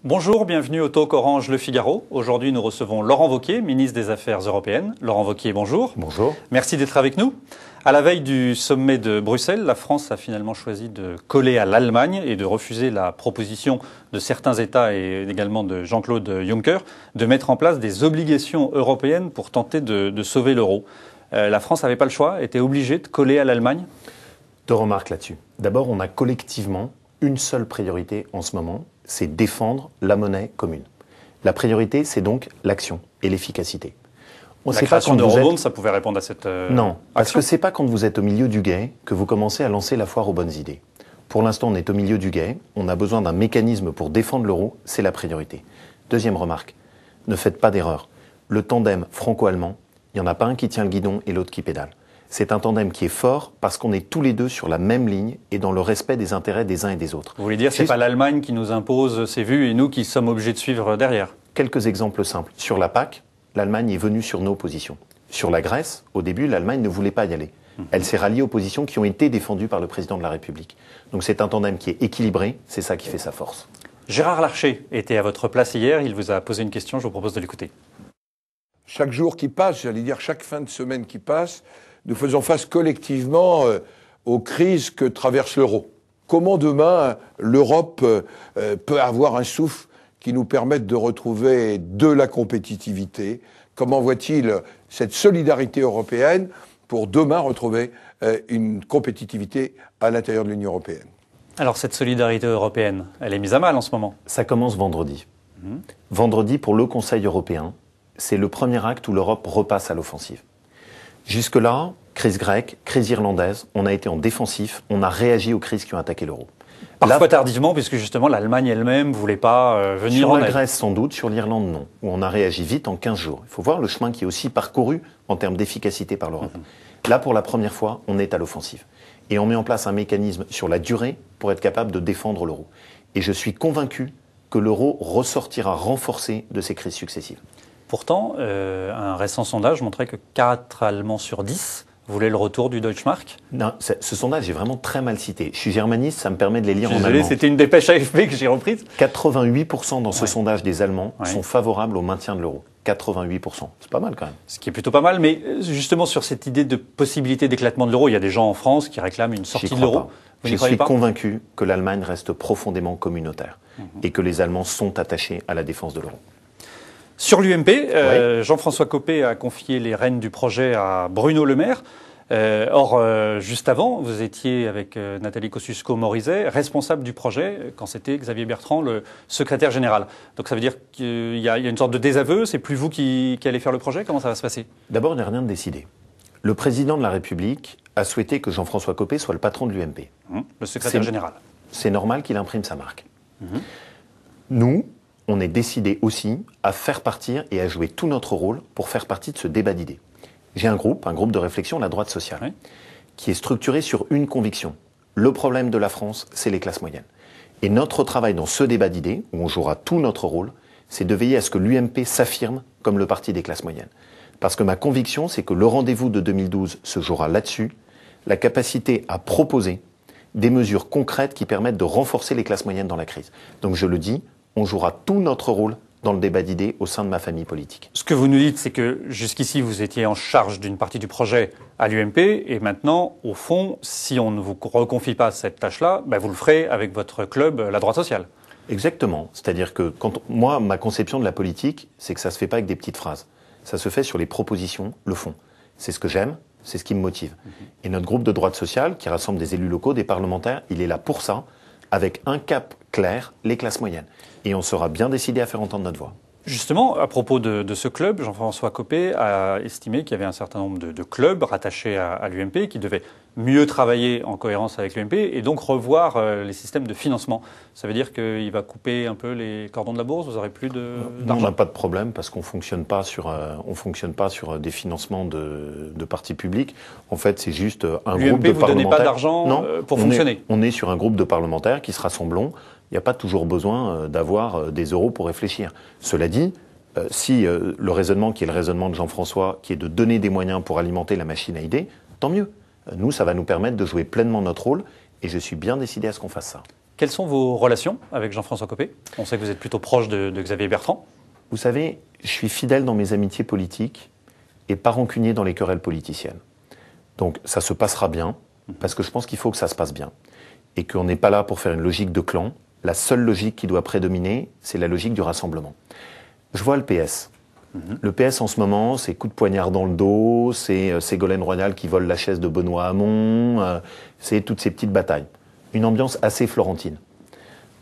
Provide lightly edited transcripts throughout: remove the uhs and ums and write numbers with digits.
Bonjour, bienvenue au Talk Orange Le Figaro. Aujourd'hui, nous recevons Laurent Wauquiez, ministre des Affaires européennes. Laurent Wauquiez, bonjour. Bonjour. Merci d'être avec nous. À la veille du sommet de Bruxelles, la France a finalement choisi de coller à l'Allemagne et de refuser la proposition de certains États et également de Jean-Claude Juncker de mettre en place des obligations européennes pour tenter de sauver l'euro. La France n'avait pas le choix, était obligée de coller à l'Allemagne. Deux remarques là-dessus. D'abord, on a collectivement une seule priorité en ce moment, c'est défendre la monnaie commune. La priorité, c'est donc l'action et l'efficacité. La création d'Eurobonds, ça pouvait répondre à cette Non, parce action. que c'est pas quand vous êtes au milieu du gué que vous commencez à lancer la foire aux bonnes idées. Pour l'instant, on est au milieu du gué, on a besoin d'un mécanisme pour défendre l'euro, c'est la priorité. Deuxième remarque, ne faites pas d'erreur. Le tandem franco-allemand, il n'y en a pas un qui tient le guidon et l'autre qui pédale. C'est un tandem qui est fort parce qu'on est tous les deux sur la même ligne et dans le respect des intérêts des uns et des autres. Vous voulez dire que ce n'est pas l'Allemagne qui nous impose ses vues et nous qui sommes obligés de suivre derrière? Quelques exemples simples. Sur la PAC, l'Allemagne est venue sur nos positions. Sur la Grèce, au début, l'Allemagne ne voulait pas y aller. Elle s'est ralliée aux positions qui ont été défendues par le président de la République. Donc c'est un tandem qui est équilibré, c'est ça qui fait sa force. Gérard Larcher était à votre place hier, il vous a posé une question, je vous propose de l'écouter. Chaque jour qui passe, j'allais dire chaque fin de semaine qui passe, nous faisons face collectivement aux crises que traverse l'euro. Comment demain l'Europe peut avoir un souffle qui nous permette de retrouver de la compétitivité? Comment voit-il cette solidarité européenne pour demain retrouver une compétitivité à l'intérieur de l'Union européenne? Alors cette solidarité européenne, elle est mise à mal en ce moment. Ça commence vendredi. Vendredi, pour le Conseil européen, c'est le premier acte où l'Europe repasse à l'offensive. Jusque-là, crise grecque, crise irlandaise, on a été en défensif, on a réagi aux crises qui ont attaqué l'euro. Parfois tardivement, puisque justement l'Allemagne elle-même ne voulait pas venir en aide. Sur la Grèce sans doute, sur l'Irlande non, où on a réagi vite en 15 jours. Il faut voir le chemin qui est aussi parcouru en termes d'efficacité par l'Europe. Là, pour la première fois, on est à l'offensive. Et on met en place un mécanisme sur la durée pour être capable de défendre l'euro. Et je suis convaincu que l'euro ressortira renforcé de ces crises successives. Pourtant, un récent sondage montrait que 4 Allemands sur 10 voulaient le retour du Deutschmark. Non, ce sondage est vraiment très mal cité. Je suis germaniste, ça me permet de les lire en allemand. Désolé, c'était une dépêche AFP que j'ai reprise. 88% dans ce sondage des Allemands sont favorables au maintien de l'euro. 88%. C'est pas mal quand même. Ce qui est plutôt pas mal, mais justement sur cette idée de possibilité d'éclatement de l'euro, il y a des gens en France qui réclament une sortie de l'euro. Je suis convaincu que l'Allemagne reste profondément communautaire et que les Allemands sont attachés à la défense de l'euro. Sur l'UMP, Jean-François Copé a confié les rênes du projet à Bruno Le Maire. Juste avant, vous étiez avec Nathalie Kosciusko-Morizet, responsable du projet, quand c'était Xavier Bertrand, le secrétaire général. Donc ça veut dire qu'il y a une sorte de désaveu, c'est plus vous qui allez faire le projet? Comment ça va se passer? D'abord, il n'y a rien de décidé. Le président de la République a souhaité que Jean-François Copé soit le patron de l'UMP. Le secrétaire général. C'est normal qu'il imprime sa marque. Nous, on est décidé aussi à faire partir et à jouer tout notre rôle pour faire partie de ce débat d'idées. J'ai un groupe de réflexion, la droite sociale, qui est structuré sur une conviction. Le problème de la France, c'est les classes moyennes. Et notre travail dans ce débat d'idées, où on jouera tout notre rôle, c'est de veiller à ce que l'UMP s'affirme comme le parti des classes moyennes. Parce que ma conviction, c'est que le rendez-vous de 2012 se jouera là-dessus, la capacité à proposer des mesures concrètes qui permettent de renforcer les classes moyennes dans la crise. Donc je le dis, on jouera tout notre rôle dans le débat d'idées au sein de ma famille politique. Ce que vous nous dites, c'est que jusqu'ici, vous étiez en charge d'une partie du projet à l'UMP, et maintenant, au fond, si on ne vous reconfie pas cette tâche-là, vous le ferez avec votre club, la droite sociale. Exactement. C'est-à-dire que moi, ma conception de la politique, c'est que ça se fait pas avec des petites phrases. Ça se fait sur les propositions, le fond. C'est ce que j'aime, c'est ce qui me motive. Et notre groupe de droite sociale, qui rassemble des élus locaux, des parlementaires, il est là pour ça, avec un cap clair, les classes moyennes. Et on sera bien décidé à faire entendre notre voix. Justement, à propos de ce club, Jean-François Copé a estimé qu'il y avait un certain nombre de clubs rattachés à l'UMP qui devaient mieux travailler en cohérence avec l'UMP et donc revoir les systèmes de financement. Ça veut dire qu'il va couper un peu les cordons de la bourse? Vous n'aurez plus d'argent? On n'a pas de problème parce qu'on fonctionne pas sur des financements de partis publics. En fait, c'est juste un groupe de parlementaires. L'UMP, vous donnez pas d'argent pour fonctionner? On est sur un groupe de parlementaires qui se rassemblent. Il n'y a pas toujours besoin d'avoir des euros pour réfléchir. Cela dit, si le raisonnement qui est le raisonnement de Jean-François, qui est de donner des moyens pour alimenter la machine à idées, tant mieux. Nous, ça va nous permettre de jouer pleinement notre rôle et je suis bien décidé à ce qu'on fasse ça. Quelles sont vos relations avec Jean-François Copé? On sait que vous êtes plutôt proche de Xavier Bertrand. Vous savez, je suis fidèle dans mes amitiés politiques et pas rancunier dans les querelles politiciennes. Donc ça se passera bien, parce que je pense qu'il faut que ça se passe bien. Et qu'on n'est pas là pour faire une logique de clan. La seule logique qui doit prédominer, c'est la logique du rassemblement. Je vois le PS. Le PS en ce moment, c'est coups de poignard dans le dos, c'est Ségolène Royal qui vole la chaise de Benoît Hamon, c'est toutes ces petites batailles. Une ambiance assez florentine.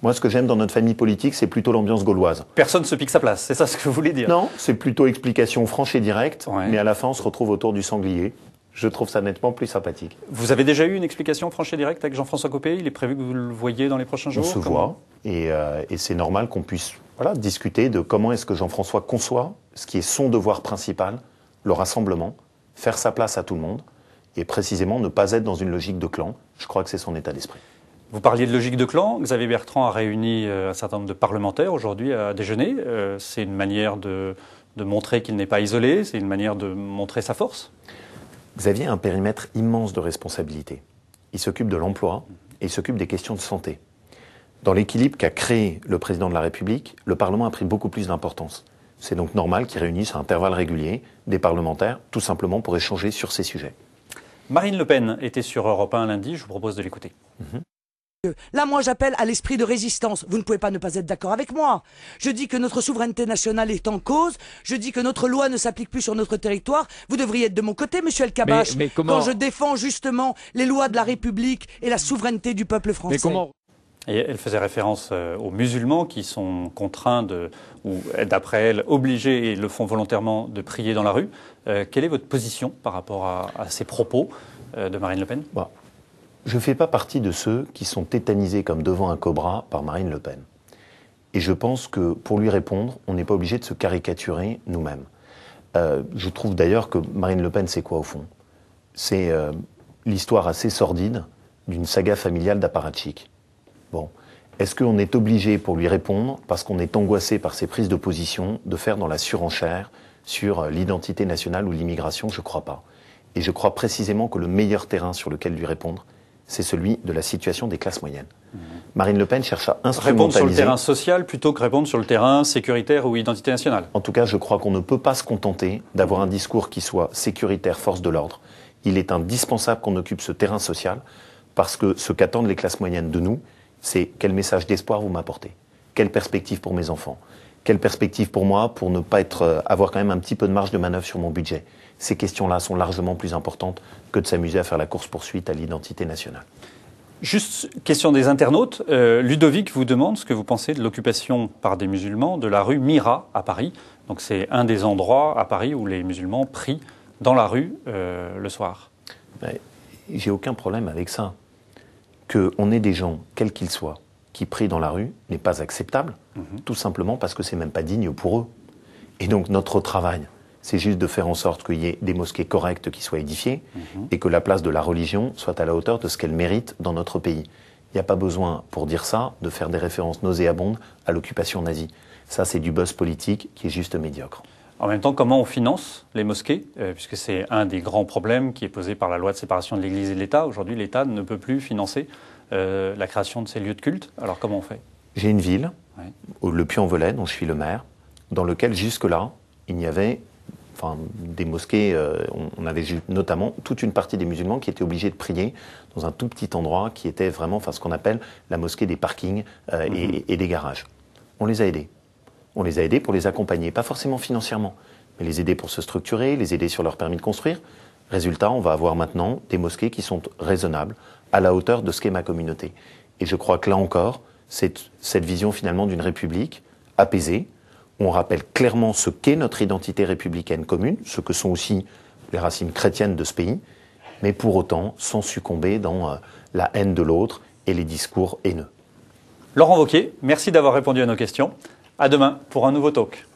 Moi, ce que j'aime dans notre famille politique, c'est plutôt l'ambiance gauloise. Personne ne se pique sa place, c'est ça ce que vous voulez dire? Non, c'est plutôt explication franche et directe, Ouais. mais à la fin, on se retrouve autour du sanglier. Je trouve ça nettement plus sympathique. Vous avez déjà eu une explication franche et directe avec Jean-François Copé? Il est prévu que vous le voyiez dans les prochains jours? On se voit, et c'est normal qu'on puisse discuter de comment est-ce que Jean-François conçoit ce qui est son devoir principal, le rassemblement, faire sa place à tout le monde, et précisément ne pas être dans une logique de clan. Je crois que c'est son état d'esprit. Vous parliez de logique de clan. Xavier Bertrand a réuni un certain nombre de parlementaires aujourd'hui à déjeuner. C'est une manière de montrer qu'il n'est pas isolé, c'est une manière de montrer sa force. Xavier a un périmètre immense de responsabilités. Il s'occupe de l'emploi et il s'occupe des questions de santé. Dans l'équilibre qu'a créé le président de la République, le Parlement a pris beaucoup plus d'importance. C'est donc normal qu'il réunisse à intervalles réguliers des parlementaires, tout simplement pour échanger sur ces sujets. Marine Le Pen était sur Europe 1 lundi, je vous propose de l'écouter. Là, moi, j'appelle à l'esprit de résistance. Vous ne pouvez pas ne pas être d'accord avec moi. Je dis que notre souveraineté nationale est en cause. Je dis que notre loi ne s'applique plus sur notre territoire. Vous devriez être de mon côté, monsieur El Kabash, mais comment... quand je défends justement les lois de la République et la souveraineté du peuple français. Mais comment... Et elle faisait référence aux musulmans qui sont contraints ou d'après elle, obligés, et ils le font volontairement, de prier dans la rue. Quelle est votre position par rapport à ces propos de Marine Le Pen? Je ne fais pas partie de ceux qui sont tétanisés comme devant un cobra par Marine Le Pen. Et je pense que pour lui répondre, on n'est pas obligé de se caricaturer nous-mêmes. Je trouve d'ailleurs que Marine Le Pen, c'est quoi au fond? C'est l'histoire assez sordide d'une saga familiale d'apparatchiks. Bon, est-ce qu'on est obligé pour lui répondre, parce qu'on est angoissé par ses prises de position, de faire dans la surenchère sur l'identité nationale ou l'immigration? Je ne crois pas. Et je crois précisément que le meilleur terrain sur lequel lui répondre, c'est celui de la situation des classes moyennes. Marine Le Pen cherche à instrumentaliser... Répondre sur le terrain social plutôt que répondre sur le terrain sécuritaire ou identité nationale. En tout cas, je crois qu'on ne peut pas se contenter d'avoir un discours qui soit sécuritaire, force de l'ordre. Il est indispensable qu'on occupe ce terrain social, parce que ce qu'attendent les classes moyennes de nous, c'est quel message d'espoir vous m'apportez? Quelle perspective pour mes enfants? Quelle perspective pour moi pour ne pas avoir quand même un petit peu de marge de manœuvre sur mon budget? Ces questions-là sont largement plus importantes que de s'amuser à faire la course-poursuite à l'identité nationale. Juste question des internautes. Ludovic vous demande ce que vous pensez de l'occupation par des musulmans de la rue Mira à Paris. Donc c'est un des endroits à Paris où les musulmans prient dans la rue le soir. J'ai aucun problème avec ça. Qu'on ait des gens, quels qu'ils soient, qui prient dans la rue n'est pas acceptable, tout simplement parce que c'est même pas digne pour eux. Et donc notre travail, c'est juste de faire en sorte qu'il y ait des mosquées correctes qui soient édifiées et que la place de la religion soit à la hauteur de ce qu'elle mérite dans notre pays. Il n'y a pas besoin, pour dire ça, de faire des références nauséabondes à l'occupation nazie. Ça, c'est du buzz politique qui est juste médiocre. En même temps, comment on finance les mosquées? Puisque c'est un des grands problèmes qui est posé par la loi de séparation de l'Église et de l'État. Aujourd'hui, l'État ne peut plus financer la création de ces lieux de culte. Alors comment on fait? J'ai une ville, le Puy-en-Velay, dont je suis le maire, dans lequel jusque-là, il n'y avait des mosquées, on avait notamment toute une partie des musulmans qui étaient obligés de prier dans un tout petit endroit qui était vraiment ce qu'on appelle la mosquée des parkings et des garages. On les a aidés. On les a aidés pour les accompagner, pas forcément financièrement, mais les aider pour se structurer, les aider sur leur permis de construire. Résultat, on va avoir maintenant des mosquées qui sont raisonnables, à la hauteur de ce qu'est ma communauté. Et je crois que là encore, c'est cette vision finalement d'une république apaisée, où on rappelle clairement ce qu'est notre identité républicaine commune, ce que sont aussi les racines chrétiennes de ce pays, mais pour autant sans succomber dans la haine de l'autre et les discours haineux. Laurent Wauquiez, merci d'avoir répondu à nos questions. À demain pour un nouveau talk.